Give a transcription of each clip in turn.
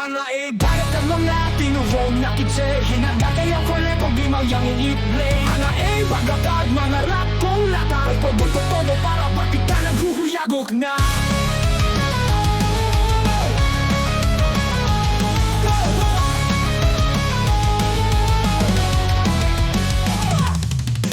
Mga bagat ang mga tinurong na kitse Hinanda kayo ko lepo gimaw yang iniplay Mga bagatad mga rap kong latar Todo para makita naghuhuyagok na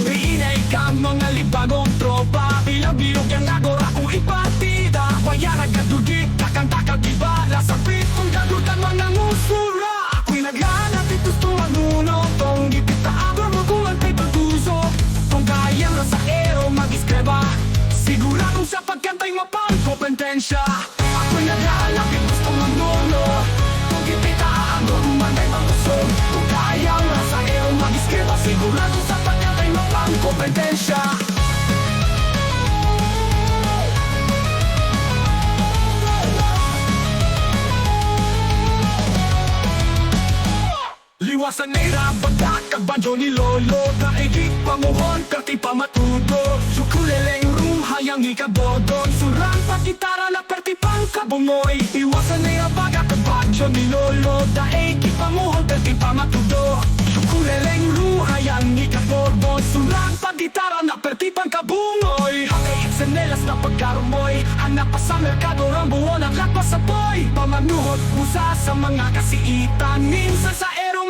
Riinay ka mga libagong tropa Bilang-bilog yung nagora kung ipatida Bayaran ka dugit, takang-takang ibala Sa pitong gadutan mga musura Ako'y naghanap ito's tumanuno Tong gipita abra mo kung ang pagtuso Kung kayang sa ero mag-iskreba Siguradong sa pagkantay mapang kompetensya Ako'y naghanap ito's tumanuno Tong gipita abra mo kumantay malusog Kung kayang sa ero mag-iskreba Siguradong sa pagkantay mapang kompetensya Liwasan ay rabadak ang banjo ni Lolo Daigig pamuhon kati pa matuto Sukuleleng room hayang ikabodon Surang pagkitara na pertipang kabungoy Iwasan ay rabadak ang banjo ni Lolo Daigig pamuhon kati pa matuto Sukuleleng room hayang ikabodon Surang pagkitara na pertipang kabungoy Hangay senelas na pagkarumoy Hanap pa sa merkado rambuon at lakpas sa boy Pamanuhot pusa sa mga kasiitan Minsan sa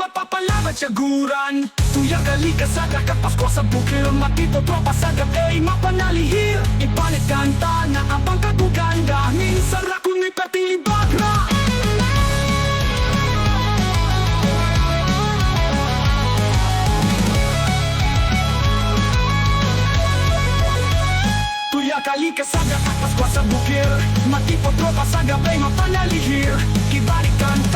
mapapalabat siyaguran Tuyang kalika sa kakapasko sa bukil Matito tropa sa gabay mapanalihir Ipalit kanta na abang kaguganda Minsan rakon may patilibagra Tuyang kalika sa kakapasko sa bukil Matito tropa sa gabay mapanalihir Kibalik kanta